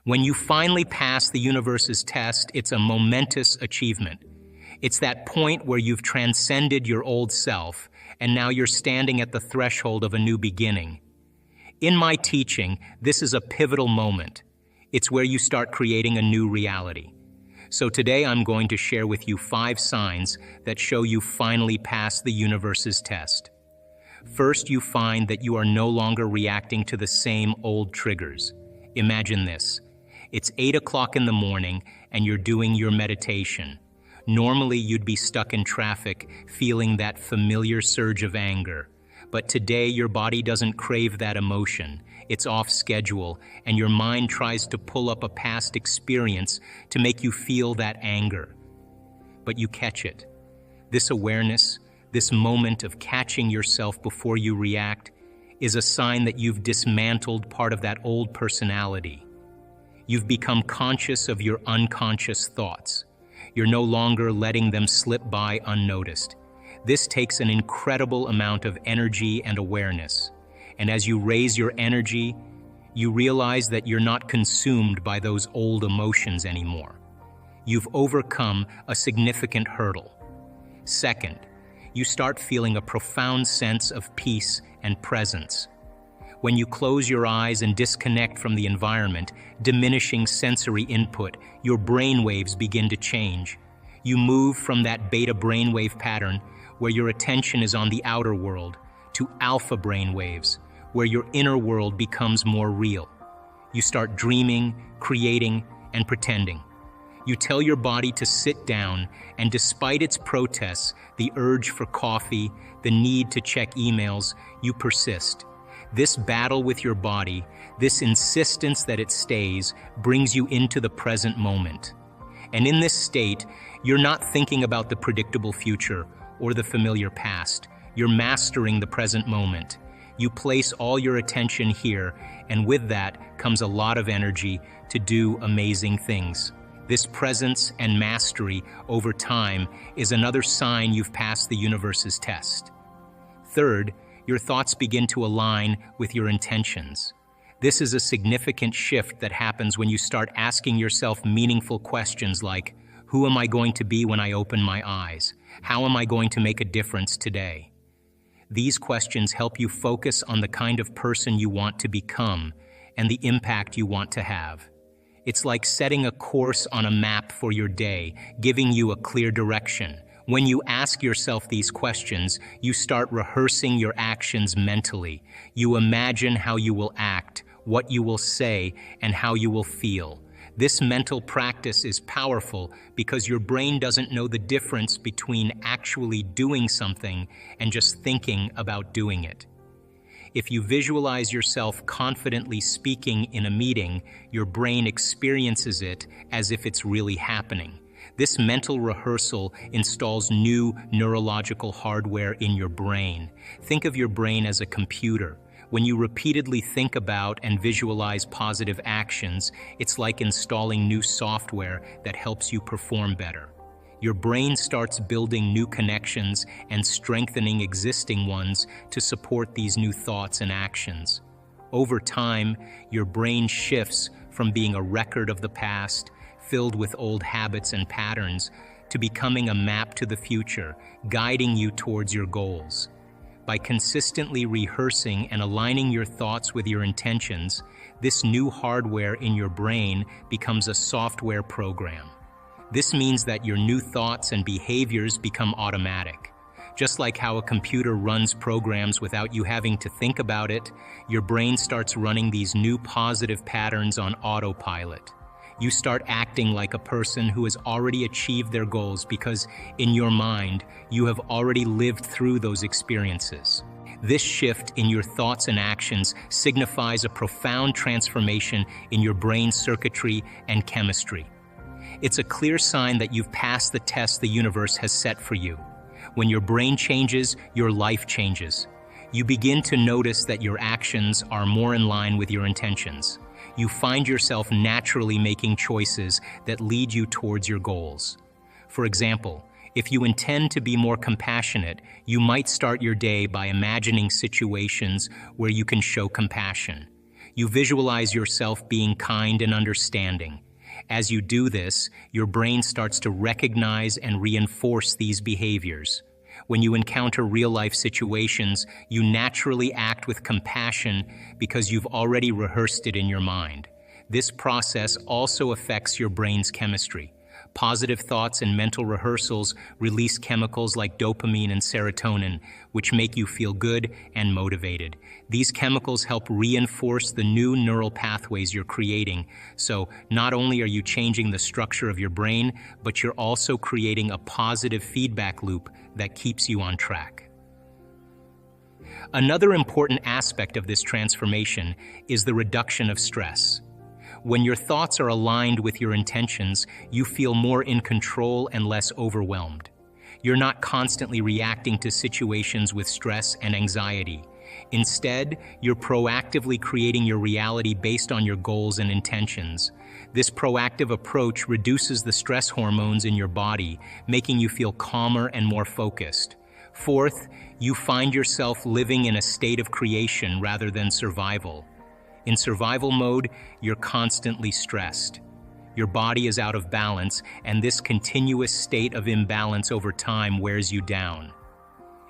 When you finally pass the universe's test, it's a momentous achievement. It's that point where you've transcended your old self, and now you're standing at the threshold of a new beginning. In my teaching, this is a pivotal moment. It's where you start creating a new reality. So today I'm going to share with you 5 signs that show you finally passed the universe's test. First, you find that you are no longer reacting to the same old triggers. Imagine this. It's 8 o'clock in the morning and you're doing your meditation. Normally, you'd be stuck in traffic, feeling that familiar surge of anger. But today, your body doesn't crave that emotion. It's off schedule, and your mind tries to pull up a past experience to make you feel that anger. But you catch it. This awareness, this moment of catching yourself before you react, is a sign that you've dismantled part of that old personality. You've become conscious of your unconscious thoughts. You're no longer letting them slip by unnoticed. This takes an incredible amount of energy and awareness. And as you raise your energy, you realize that you're not consumed by those old emotions anymore. You've overcome a significant hurdle. Second, you start feeling a profound sense of peace and presence. When you close your eyes and disconnect from the environment, diminishing sensory input, your brainwaves begin to change. You move from that beta brainwave pattern, where your attention is on the outer world, to alpha brainwaves, where your inner world becomes more real. You start dreaming, creating, and pretending. You tell your body to sit down, and despite its protests, the urge for coffee, the need to check emails, you persist. This battle with your body, this insistence that it stays, brings you into the present moment. And in this state, you're not thinking about the predictable future or the familiar past. You're mastering the present moment. You place all your attention here, and with that comes a lot of energy to do amazing things. This presence and mastery over time is another sign you've passed the universe's test. Third, your thoughts begin to align with your intentions. This is a significant shift that happens when you start asking yourself meaningful questions like, who am I going to be when I open my eyes? How am I going to make a difference today? These questions help you focus on the kind of person you want to become and the impact you want to have. It's like setting a course on a map for your day, giving you a clear direction. When you ask yourself these questions, you start rehearsing your actions mentally. You imagine how you will act, what you will say, and how you will feel. This mental practice is powerful because your brain doesn't know the difference between actually doing something and just thinking about doing it. If you visualize yourself confidently speaking in a meeting, your brain experiences it as if it's really happening. This mental rehearsal installs new neurological hardware in your brain. Think of your brain as a computer. When you repeatedly think about and visualize positive actions, it's like installing new software that helps you perform better. Your brain starts building new connections and strengthening existing ones to support these new thoughts and actions. Over time, your brain shifts from being a record of the past, filled with old habits and patterns, to becoming a map to the future, guiding you towards your goals. By consistently rehearsing and aligning your thoughts with your intentions, this new hardware in your brain becomes a software program. This means that your new thoughts and behaviors become automatic. Just like how a computer runs programs without you having to think about it, your brain starts running these new positive patterns on autopilot. You start acting like a person who has already achieved their goals because, in your mind, you have already lived through those experiences. This shift in your thoughts and actions signifies a profound transformation in your brain circuitry and chemistry. It's a clear sign that you've passed the test the universe has set for you. When your brain changes, your life changes. You begin to notice that your actions are more in line with your intentions. You find yourself naturally making choices that lead you towards your goals. For example, if you intend to be more compassionate, you might start your day by imagining situations where you can show compassion. You visualize yourself being kind and understanding. As you do this, your brain starts to recognize and reinforce these behaviors. When you encounter real-life situations, you naturally act with compassion because you've already rehearsed it in your mind. This process also affects your brain's chemistry. Positive thoughts and mental rehearsals release chemicals like dopamine and serotonin, which make you feel good and motivated. These chemicals help reinforce the new neural pathways you're creating. So not only are you changing the structure of your brain, but you're also creating a positive feedback loop that keeps you on track. Another important aspect of this transformation is the reduction of stress. When your thoughts are aligned with your intentions, you feel more in control and less overwhelmed. You're not constantly reacting to situations with stress and anxiety. Instead, you're proactively creating your reality based on your goals and intentions. This proactive approach reduces the stress hormones in your body, making you feel calmer and more focused. Fourth, you find yourself living in a state of creation rather than survival. In survival mode, you're constantly stressed. Your body is out of balance, and this continuous state of imbalance over time wears you down.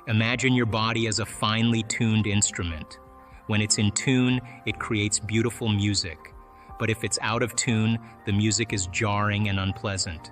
Imagine your body as a finely tuned instrument. When it's in tune, it creates beautiful music. But if it's out of tune, the music is jarring and unpleasant.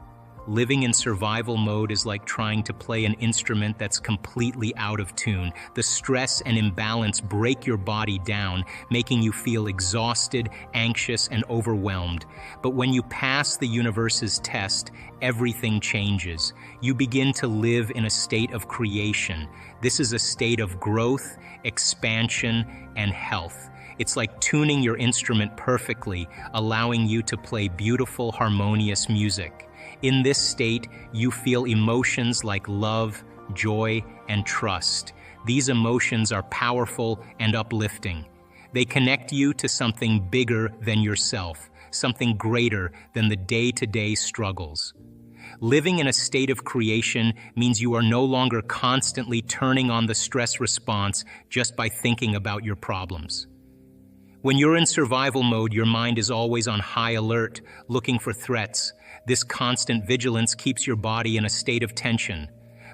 Living in survival mode is like trying to play an instrument that's completely out of tune. The stress and imbalance break your body down, making you feel exhausted, anxious, and overwhelmed. But when you pass the universe's test, everything changes. You begin to live in a state of creation. This is a state of growth, expansion, and health. It's like tuning your instrument perfectly, allowing you to play beautiful, harmonious music. In this state, you feel emotions like love, joy, and trust. These emotions are powerful and uplifting. They connect you to something bigger than yourself, something greater than the day-to-day struggles. Living in a state of creation means you are no longer constantly turning on the stress response just by thinking about your problems. When you're in survival mode, your mind is always on high alert, looking for threats. This constant vigilance keeps your body in a state of tension.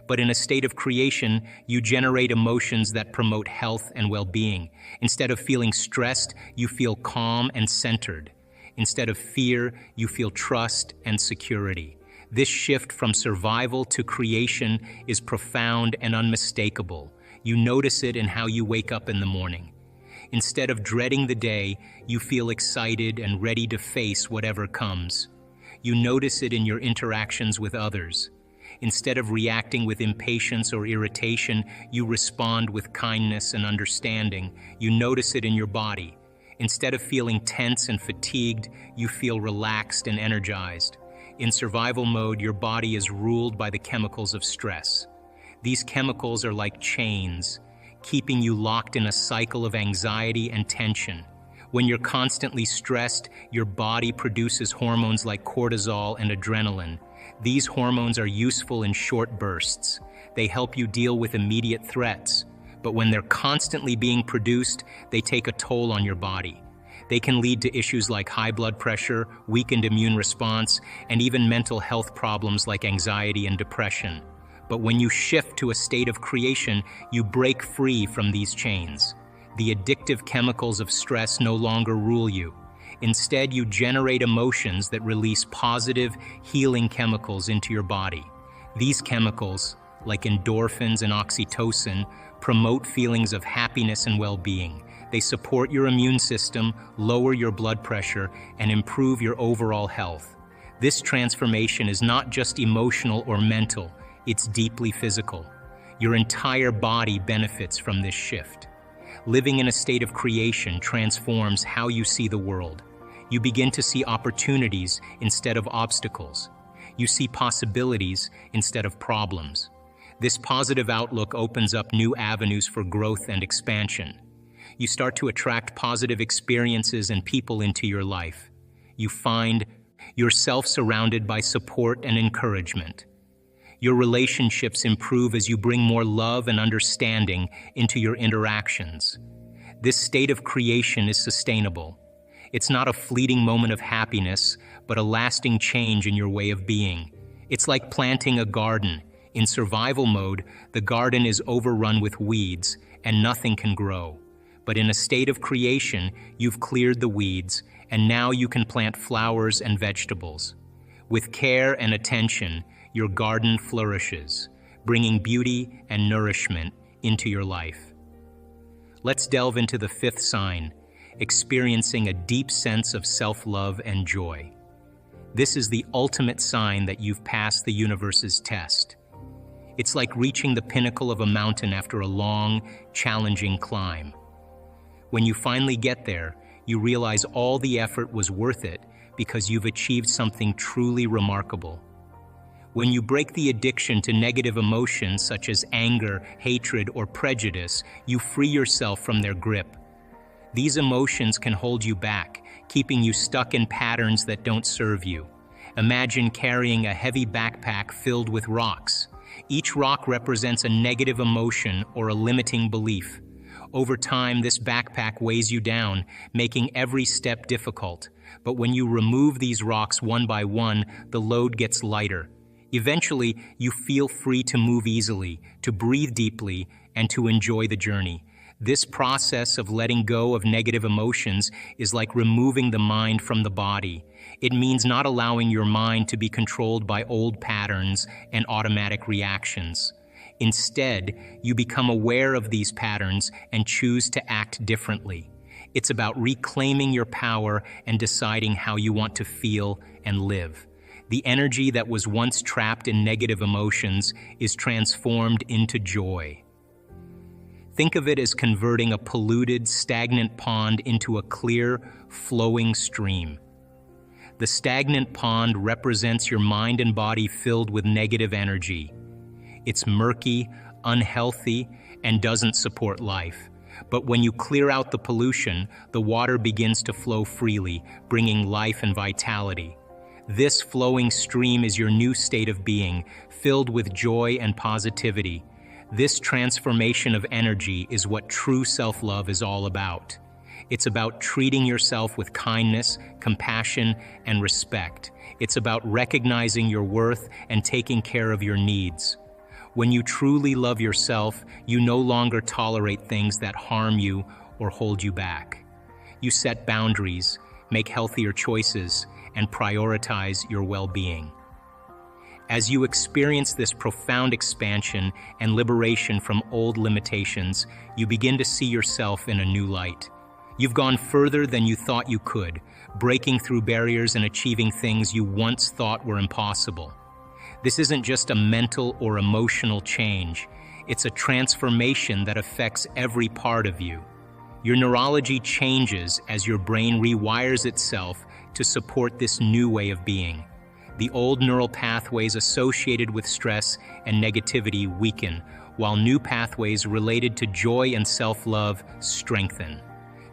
But in a state of creation, you generate emotions that promote health and well-being. Instead of feeling stressed, you feel calm and centered. Instead of fear, you feel trust and security. This shift from survival to creation is profound and unmistakable. You notice it in how you wake up in the morning. Instead of dreading the day, you feel excited and ready to face whatever comes. You notice it in your interactions with others. Instead of reacting with impatience or irritation, you respond with kindness and understanding. You notice it in your body. Instead of feeling tense and fatigued, you feel relaxed and energized. In survival mode, your body is ruled by the chemicals of stress. These chemicals are like chains, keeping you locked in a cycle of anxiety and tension. When you're constantly stressed, your body produces hormones like cortisol and adrenaline. These hormones are useful in short bursts. They help you deal with immediate threats. But when they're constantly being produced, they take a toll on your body. They can lead to issues like high blood pressure, weakened immune response, and even mental health problems like anxiety and depression. But when you shift to a state of creation, you break free from these chains. The addictive chemicals of stress no longer rule you. Instead, you generate emotions that release positive, healing chemicals into your body. These chemicals, like endorphins and oxytocin, promote feelings of happiness and well-being. They support your immune system, lower your blood pressure, and improve your overall health. This transformation is not just emotional or mental, it's deeply physical. Your entire body benefits from this shift. Living in a state of creation transforms how you see the world. You begin to see opportunities instead of obstacles. You see possibilities instead of problems. This positive outlook opens up new avenues for growth and expansion. You start to attract positive experiences and people into your life. You find yourself surrounded by support and encouragement. Your relationships improve as you bring more love and understanding into your interactions. This state of creation is sustainable. It's not a fleeting moment of happiness, but a lasting change in your way of being. It's like planting a garden. In survival mode, the garden is overrun with weeds and nothing can grow. But in a state of creation, you've cleared the weeds, and now you can plant flowers and vegetables. With care and attention, your garden flourishes, bringing beauty and nourishment into your life. Let's delve into the fifth sign, experiencing a deep sense of self-love and joy. This is the ultimate sign that you've passed the universe's test. It's like reaching the pinnacle of a mountain after a long, challenging climb. When you finally get there, you realize all the effort was worth it because you've achieved something truly remarkable. When you break the addiction to negative emotions such as anger, hatred, or prejudice, you free yourself from their grip. These emotions can hold you back, keeping you stuck in patterns that don't serve you. Imagine carrying a heavy backpack filled with rocks. Each rock represents a negative emotion or a limiting belief. Over time, this backpack weighs you down, making every step difficult. But when you remove these rocks one by one, the load gets lighter. Eventually, you feel free to move easily, to breathe deeply, and to enjoy the journey. This process of letting go of negative emotions is like removing the mind from the body. It means not allowing your mind to be controlled by old patterns and automatic reactions. Instead, you become aware of these patterns and choose to act differently. It's about reclaiming your power and deciding how you want to feel and live. The energy that was once trapped in negative emotions is transformed into joy. Think of it as converting a polluted, stagnant pond into a clear, flowing stream. The stagnant pond represents your mind and body filled with negative energy. It's murky, unhealthy, and doesn't support life. But when you clear out the pollution, the water begins to flow freely, bringing life and vitality. This flowing stream is your new state of being, filled with joy and positivity. This transformation of energy is what true self-love is all about. It's about treating yourself with kindness, compassion, and respect. It's about recognizing your worth and taking care of your needs. When you truly love yourself, you no longer tolerate things that harm you or hold you back. You set boundaries, make healthier choices, and prioritize your well-being. As you experience this profound expansion and liberation from old limitations, you begin to see yourself in a new light. You've gone further than you thought you could, breaking through barriers and achieving things you once thought were impossible. This isn't just a mental or emotional change. It's a transformation that affects every part of you. Your neurology changes as your brain rewires itself to support this new way of being. The old neural pathways associated with stress and negativity weaken, while new pathways related to joy and self-love strengthen.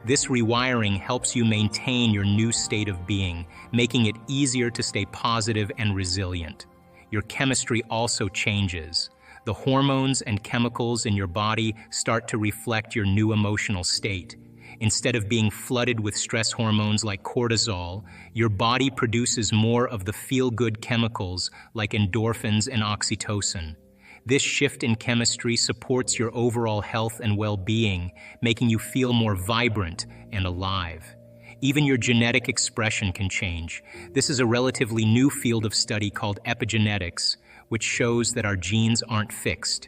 This rewiring helps you maintain your new state of being, making it easier to stay positive and resilient. Your chemistry also changes. The hormones and chemicals in your body start to reflect your new emotional state. Instead of being flooded with stress hormones like cortisol, your body produces more of the feel-good chemicals like endorphins and oxytocin. This shift in chemistry supports your overall health and well-being, making you feel more vibrant and alive. Even your genetic expression can change. This is a relatively new field of study called epigenetics, which shows that our genes aren't fixed.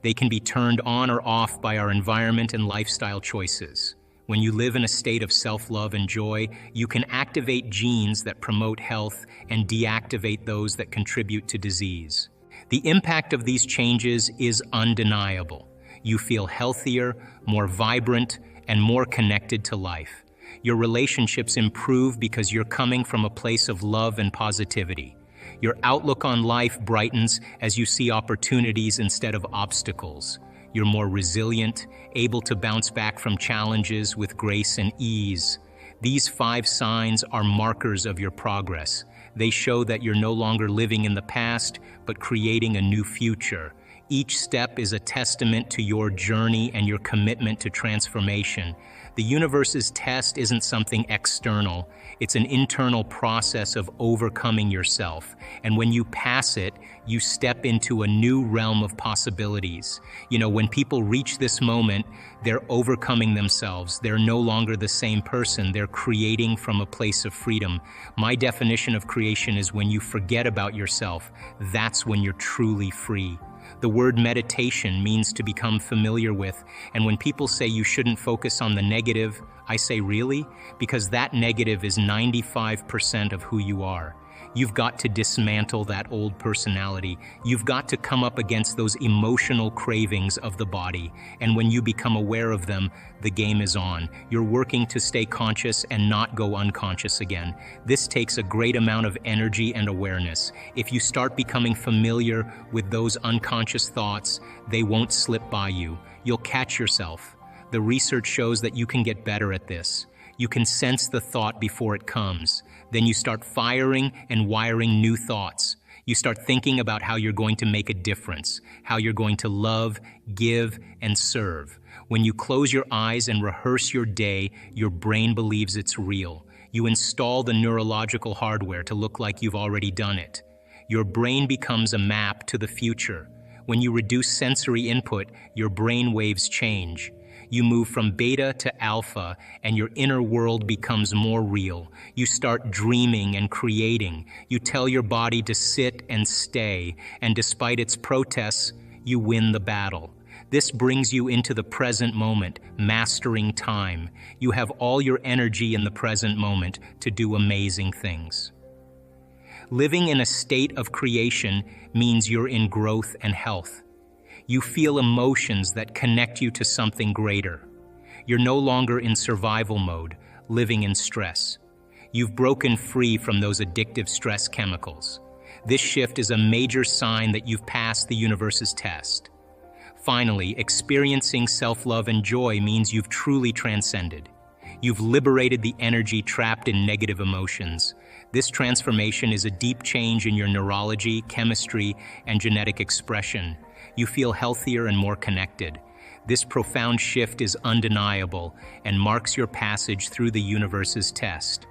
They can be turned on or off by our environment and lifestyle choices. When you live in a state of self-love and joy, you can activate genes that promote health and deactivate those that contribute to disease. The impact of these changes is undeniable. You feel healthier, more vibrant, and more connected to life. Your relationships improve because you're coming from a place of love and positivity. Your outlook on life brightens as you see opportunities instead of obstacles. You're more resilient, able to bounce back from challenges with grace and ease. These 5 signs are markers of your progress. They show that you're no longer living in the past, but creating a new future. Each step is a testament to your journey and your commitment to transformation. The universe's test isn't something external. It's an internal process of overcoming yourself. And when you pass it, you step into a new realm of possibilities. You know, when people reach this moment, they're overcoming themselves. They're no longer the same person. They're creating from a place of freedom. My definition of creation is when you forget about yourself. That's when you're truly free. The word meditation means to become familiar with, and when people say you shouldn't focus on the negative, I say really? Because that negative is 95% of who you are. You've got to dismantle that old personality. You've got to come up against those emotional cravings of the body. And when you become aware of them, the game is on. You're working to stay conscious and not go unconscious again. This takes a great amount of energy and awareness. If you start becoming familiar with those unconscious thoughts, they won't slip by you. You'll catch yourself. The research shows that you can get better at this. You can sense the thought before it comes. Then you start firing and wiring new thoughts. You start thinking about how you're going to make a difference, how you're going to love, give, and serve. When you close your eyes and rehearse your day, your brain believes it's real. You install the neurological hardware to look like you've already done it. Your brain becomes a map to the future. When you reduce sensory input, your brain waves change. You move from beta to alpha, and your inner world becomes more real. You start dreaming and creating. You tell your body to sit and stay, and despite its protests, you win the battle. This brings you into the present moment, mastering time. You have all your energy in the present moment to do amazing things. Living in a state of creation means you're in growth and health. You feel emotions that connect you to something greater. You're no longer in survival mode, living in stress. You've broken free from those addictive stress chemicals. This shift is a major sign that you've passed the universe's test. Finally, experiencing self-love and joy means you've truly transcended. You've liberated the energy trapped in negative emotions. This transformation is a deep change in your neurology, chemistry, and genetic expression. You feel healthier and more connected. This profound shift is undeniable and marks your passage through the universe's test.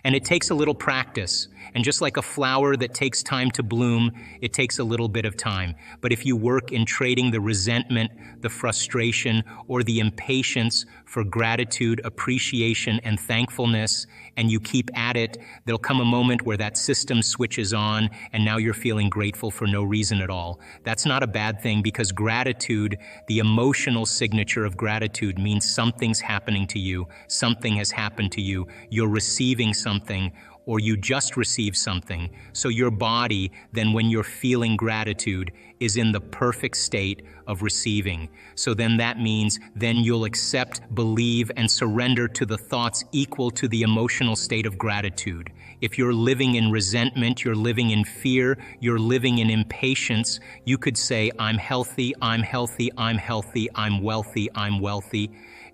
And it takes a little practice. And just like a flower that takes time to bloom, it takes a little bit of time. But if you work in trading the resentment, the frustration, or the impatience for gratitude, appreciation, and thankfulness, and you keep at it, there'll come a moment where that system switches on, and now you're feeling grateful for no reason at all. That's not a bad thing, because gratitude, the emotional signature of gratitude, means something's happening to you, something has happened to you, you're receiving something, or you just received something. So your body, then when you're feeling gratitude, is in the perfect state of receiving. So then that means then you'll accept, believe, and surrender to the thoughts equal to the emotional state of gratitude. If you're living in resentment, you're living in fear, you're living in impatience, you could say, I'm healthy, I'm healthy, I'm healthy, I'm wealthy, I'm wealthy.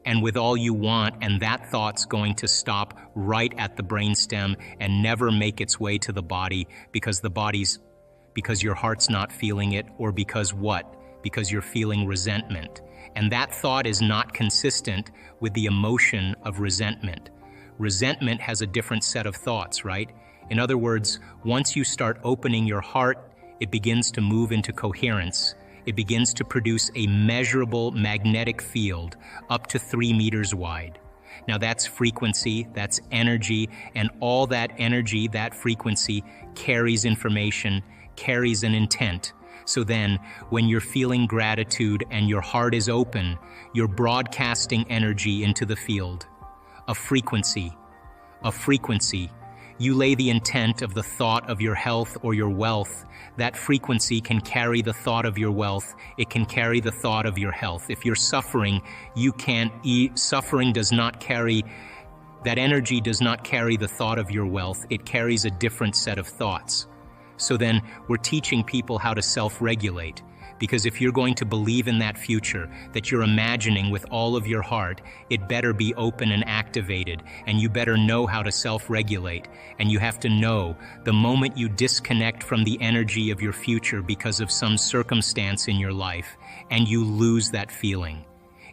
And with all you want, and that thought's going to stop right at the brainstem and never make its way to the body because your heart's not feeling it, or because what? Because you're feeling resentment. And that thought is not consistent with the emotion of resentment. Resentment has a different set of thoughts, right? In other words, once you start opening your heart, it begins to move into coherence. It begins to produce a measurable magnetic field up to 3 meters wide. Now that's frequency, that's energy, and all that energy, that frequency, carries information, carries an intent. So then, when you're feeling gratitude and your heart is open, you're broadcasting energy into the field. A frequency. You lay the intent of the thought of your health or your wealth. That frequency can carry the thought of your wealth. It can carry the thought of your health. If you're suffering, you can't eat. Suffering does not carry, that energy does not carry the thought of your wealth. It carries a different set of thoughts. So then we're teaching people how to self-regulate. Because if you're going to believe in that future that you're imagining with all of your heart, it better be open and activated, and you better know how to self-regulate. And you have to know the moment you disconnect from the energy of your future because of some circumstance in your life, and you lose that feeling.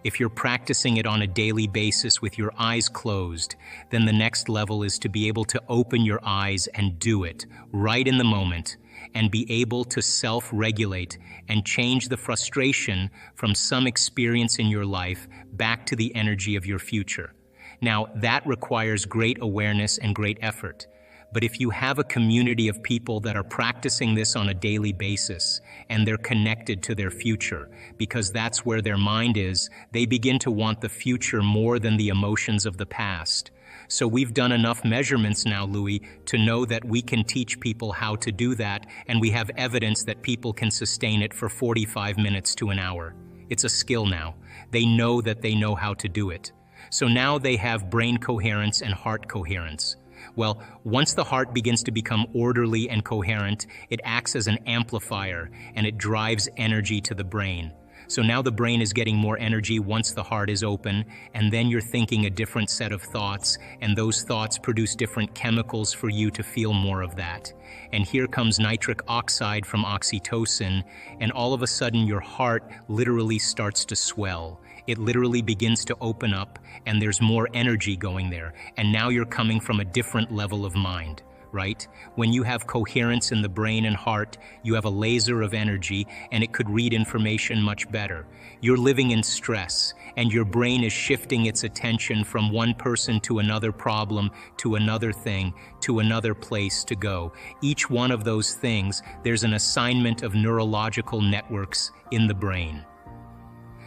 If you're practicing it on a daily basis with your eyes closed, then the next level is to be able to open your eyes and do it right in the moment, and be able to self-regulate and change the frustration from some experience in your life back to the energy of your future. Now, that requires great awareness and great effort. But if you have a community of people that are practicing this on a daily basis, and they're connected to their future, because that's where their mind is, they begin to want the future more than the emotions of the past. So we've done enough measurements now, Louis, to know that we can teach people how to do that, and we have evidence that people can sustain it for 45 minutes to an hour. It's a skill now. They know that they know how to do it. So now they have brain coherence and heart coherence. Well, once the heart begins to become orderly and coherent, it acts as an amplifier, and it drives energy to the brain. So now the brain is getting more energy once the heart is open, and then you're thinking a different set of thoughts, and those thoughts produce different chemicals for you to feel more of that. And here comes nitric oxide from oxytocin, and all of a sudden your heart literally starts to swell. It literally begins to open up, and there's more energy going there. And now you're coming from a different level of mind, right? When you have coherence in the brain and heart, you have a laser of energy, and it could read information much better. You're living in stress, and your brain is shifting its attention from one person to another problem, to another thing, to another place to go. Each one of those things, there's an assignment of neurological networks in the brain.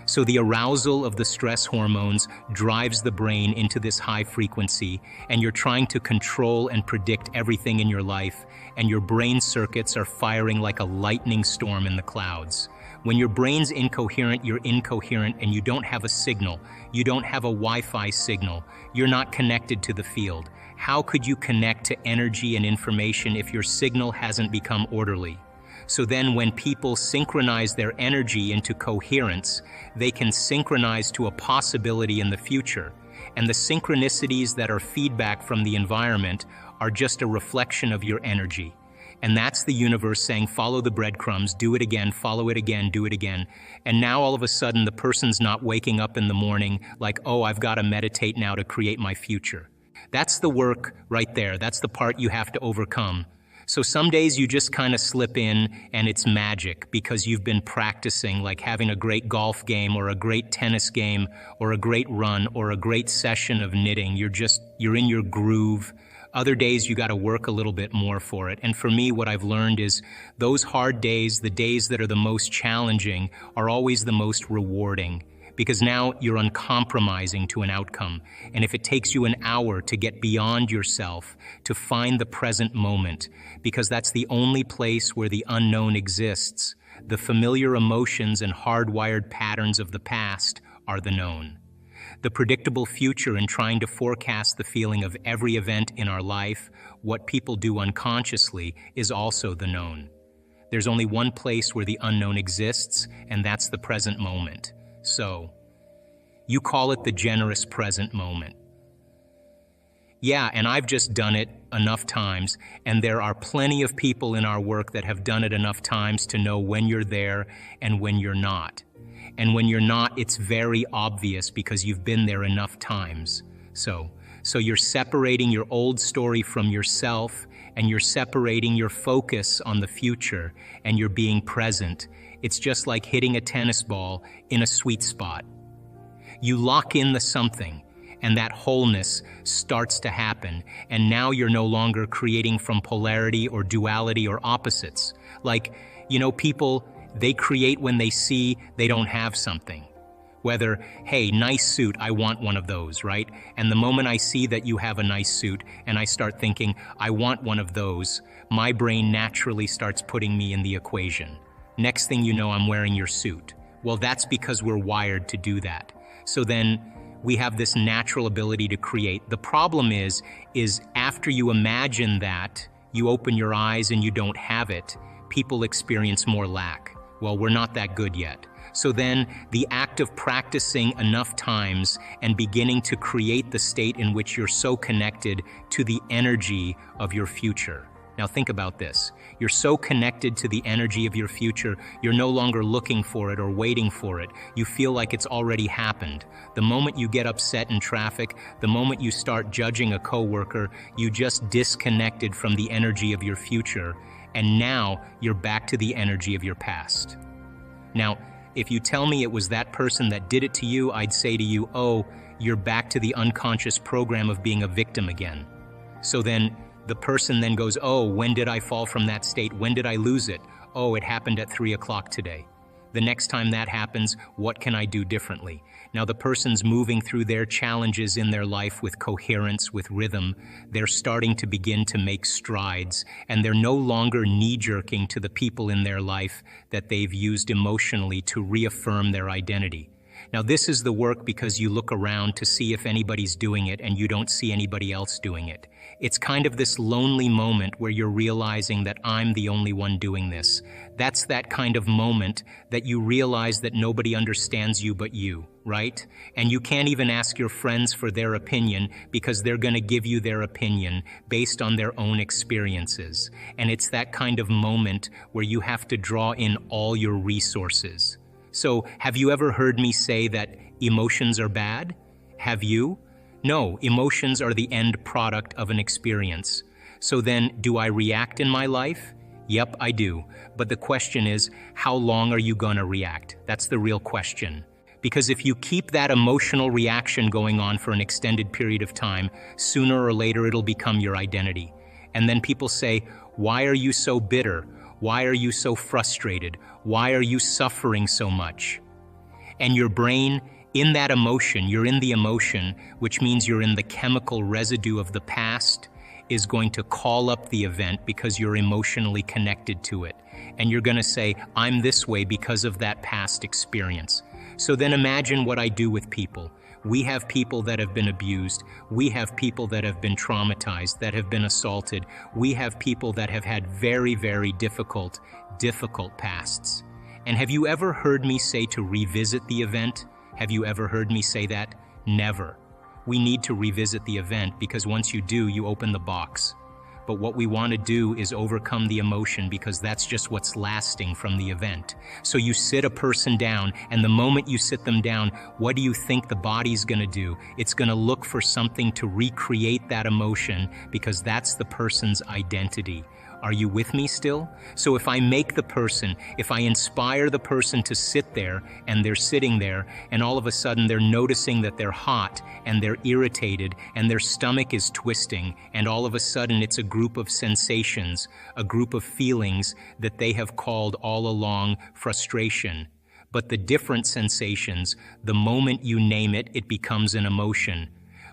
So the arousal of the stress hormones drives the brain into this high frequency, and you're trying to control and predict everything in your life, and your brain circuits are firing like a lightning storm in the clouds. When your brain's incoherent, you're incoherent, and you don't have a signal. You don't have a Wi-Fi signal. You're not connected to the field. How could you connect to energy and information if your signal hasn't become orderly? So then when people synchronize their energy into coherence, they can synchronize to a possibility in the future. And the synchronicities that are feedback from the environment are just a reflection of your energy. And that's the universe saying, follow the breadcrumbs, do it again, follow it again, do it again. And now all of a sudden the person's not waking up in the morning like, oh, I've got to meditate now to create my future. That's the work right there. That's the part you have to overcome. So some days you just kind of slip in and it's magic because you've been practicing, like having a great golf game or a great tennis game or a great run or a great session of knitting. You're in your groove. Other days you got to work a little bit more for it. And for me, what I've learned is those hard days, the days that are the most challenging, are always the most rewarding. Because now you're uncompromising to an outcome. And if it takes you an hour to get beyond yourself, to find the present moment, because that's the only place where the unknown exists, the familiar emotions and hardwired patterns of the past are the known. The predictable future and trying to forecast the feeling of every event in our life, what people do unconsciously, is also the known. There's only one place where the unknown exists, and that's the present moment. So, you call it the generous present moment. Yeah, and I've just done it enough times, and there are plenty of people in our work that have done it enough times to know when you're there and when you're not. And when you're not, it's very obvious because you've been there enough times. So you're separating your old story from yourself, and you're separating your focus on the future, and you're being present. It's just like hitting a tennis ball in a sweet spot. You lock in the something, and that wholeness starts to happen, and now you're no longer creating from polarity or duality or opposites. Like, people, they create when they see they don't have something. Whether, hey, nice suit, I want one of those, right? And the moment I see that you have a nice suit and I start thinking, I want one of those, my brain naturally starts putting me in the equation. Next thing you know, I'm wearing your suit. Well, that's because we're wired to do that. So then we have this natural ability to create. The problem is after you imagine that, you open your eyes and you don't have it, people experience more lack. Well, we're not that good yet. So then, the act of practicing enough times and beginning to create the state in which you're so connected to the energy of your future. Now think about this. You're so connected to the energy of your future, you're no longer looking for it or waiting for it. You feel like it's already happened. The moment you get upset in traffic, the moment you start judging a coworker, you just disconnected from the energy of your future, and now you're back to the energy of your past. Now, if you tell me it was that person that did it to you, I'd say to you, oh, you're back to the unconscious program of being a victim again. So then, the person then goes, oh, when did I fall from that state? When did I lose it? Oh, it happened at 3 o'clock today. The next time that happens, what can I do differently? Now the person's moving through their challenges in their life with coherence, with rhythm. They're starting to begin to make strides, and they're no longer knee-jerking to the people in their life that they've used emotionally to reaffirm their identity. Now this is the work because you look around to see if anybody's doing it and you don't see anybody else doing it. It's kind of this lonely moment where you're realizing that I'm the only one doing this. That's that kind of moment that you realize that nobody understands you but you, right? And you can't even ask your friends for their opinion because they're going to give you their opinion based on their own experiences. And it's that kind of moment where you have to draw in all your resources. So, have you ever heard me say that emotions are bad? Have you? No, emotions are the end product of an experience. So then, do I react in my life? Yep, I do. But the question is, how long are you gonna react? That's the real question. Because if you keep that emotional reaction going on for an extended period of time, sooner or later it'll become your identity. And then people say, why are you so bitter? Why are you so frustrated? Why are you suffering so much? And your brain, in that emotion, you're in the emotion, which means you're in the chemical residue of the past, is going to call up the event because you're emotionally connected to it. And you're going to say, I'm this way because of that past experience. So then imagine what I do with people. We have people that have been abused. We have people that have been traumatized, that have been assaulted. We have people that have had very, very difficult pasts. And have you ever heard me say to revisit the event? Have you ever heard me say that? Never. We need to revisit the event because once you do, you open the box. But what we want to do is overcome the emotion because that's just what's lasting from the event. So you sit a person down, and the moment you sit them down, what do you think the body's going to do? It's going to look for something to recreate that emotion because that's the person's identity. Are you with me still? So if I make the person, if I inspire the person to sit there, and they're sitting there, and all of a sudden they're noticing that they're hot, and they're irritated, and their stomach is twisting, and all of a sudden it's a group of sensations, a group of feelings that they have called all along frustration. But the different sensations, the moment you name it, it becomes an emotion.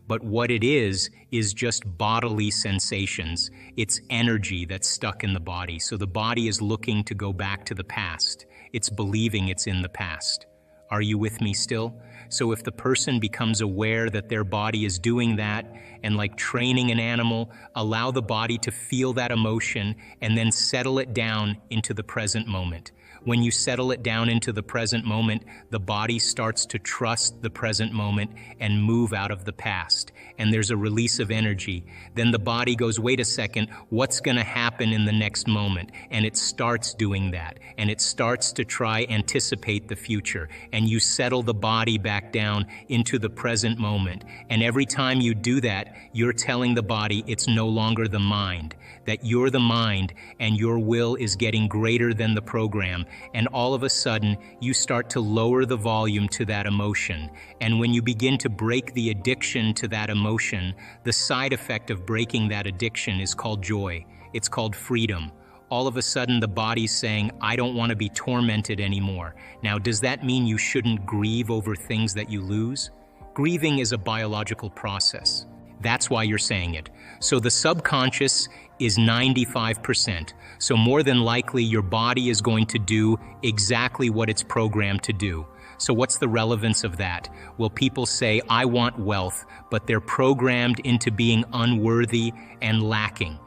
But what it is just bodily sensations. It's energy that's stuck in the body. So the body is looking to go back to the past. It's believing it's in the past. Are you with me still? So if the person becomes aware that their body is doing that, and like training an animal, allow the body to feel that emotion and then settle it down into the present moment. When you settle it down into the present moment, the body starts to trust the present moment and move out of the past. And there's a release of energy. Then the body goes, wait a second, what's going to happen in the next moment? And it starts doing that. And it starts to try anticipate the future. And you settle the body back down into the present moment. And every time you do that, you're telling the body it's no longer the mind, that you're the mind and your will is getting greater than the program. And all of a sudden, you start to lower the volume to that emotion. And when you begin to break the addiction to that emotion, the side effect of breaking that addiction is called joy. It's called freedom. All of a sudden, the body's saying, I don't want to be tormented anymore. Now, does that mean you shouldn't grieve over things that you lose? Grieving is a biological process. That's why you're saying it. So the subconscious is 95%. So more than likely, your body is going to do exactly what it's programmed to do. So what's the relevance of that? Well, people say, I want wealth, but they're programmed into being unworthy and lacking.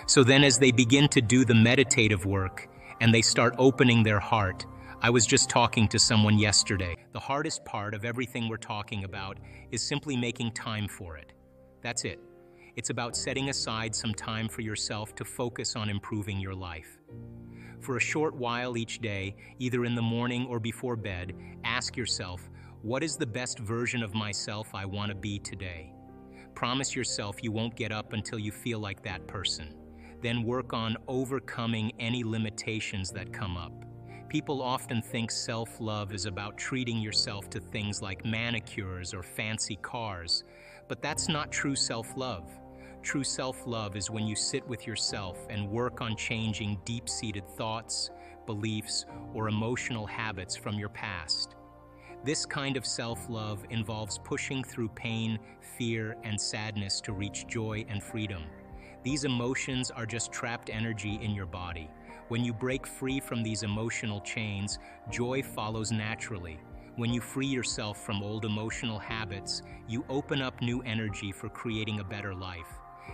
So then as they begin to do the meditative work and they start opening their heart, I was just talking to someone yesterday. The hardest part of everything we're talking about is simply making time for it. That's it. It's about setting aside some time for yourself to focus on improving your life. For a short while each day, either in the morning or before bed, ask yourself, what is the best version of myself I want to be today? Promise yourself you won't get up until you feel like that person. Then work on overcoming any limitations that come up. People often think self-love is about treating yourself to things like manicures or fancy cars, but that's not true self-love. True self-love is when you sit with yourself and work on changing deep-seated thoughts, beliefs, or emotional habits from your past. This kind of self-love involves pushing through pain, fear, and sadness to reach joy and freedom. These emotions are just trapped energy in your body. When you break free from these emotional chains, joy follows naturally. When you free yourself from old emotional habits, you open up new energy for creating a better life.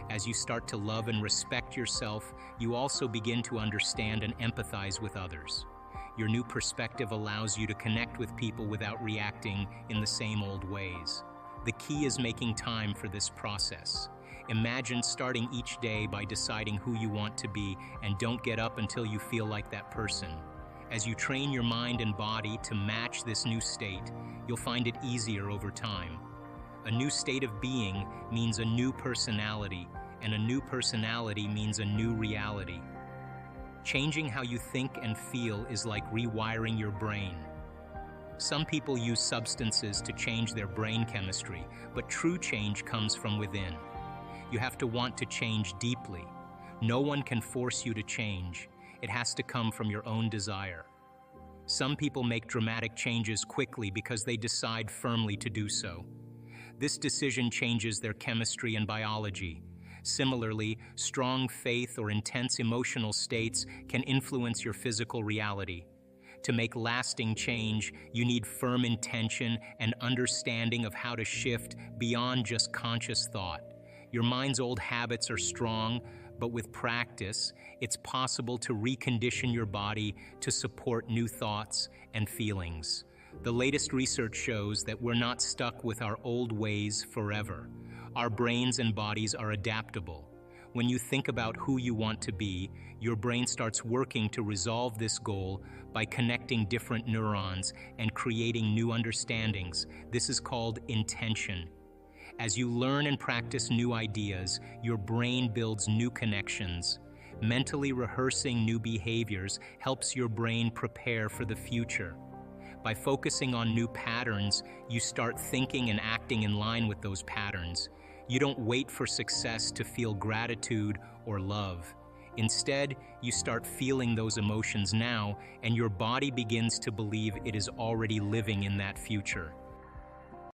As you start to love and respect yourself, you also begin to understand and empathize with others. Your new perspective allows you to connect with people without reacting in the same old ways. The key is making time for this process. Imagine starting each day by deciding who you want to be and don't get up until you feel like that person. As you train your mind and body to match this new state, you'll find it easier over time. A new state of being means a new personality, and a new personality means a new reality. Changing how you think and feel is like rewiring your brain. Some people use substances to change their brain chemistry, but true change comes from within. You have to want to change deeply. No one can force you to change. It has to come from your own desire. Some people make dramatic changes quickly because they decide firmly to do so. This decision changes their chemistry and biology. Similarly, strong faith or intense emotional states can influence your physical reality. To make lasting change, you need firm intention and understanding of how to shift beyond just conscious thought. Your mind's old habits are strong, but with practice, it's possible to recondition your body to support new thoughts and feelings. The latest research shows that we're not stuck with our old ways forever. Our brains and bodies are adaptable. When you think about who you want to be, your brain starts working to resolve this goal by connecting different neurons and creating new understandings. This is called intention. As you learn and practice new ideas, your brain builds new connections. Mentally rehearsing new behaviors helps your brain prepare for the future. By focusing on new patterns, you start thinking and acting in line with those patterns. You don't wait for success to feel gratitude or love. Instead, you start feeling those emotions now, and your body begins to believe it is already living in that future.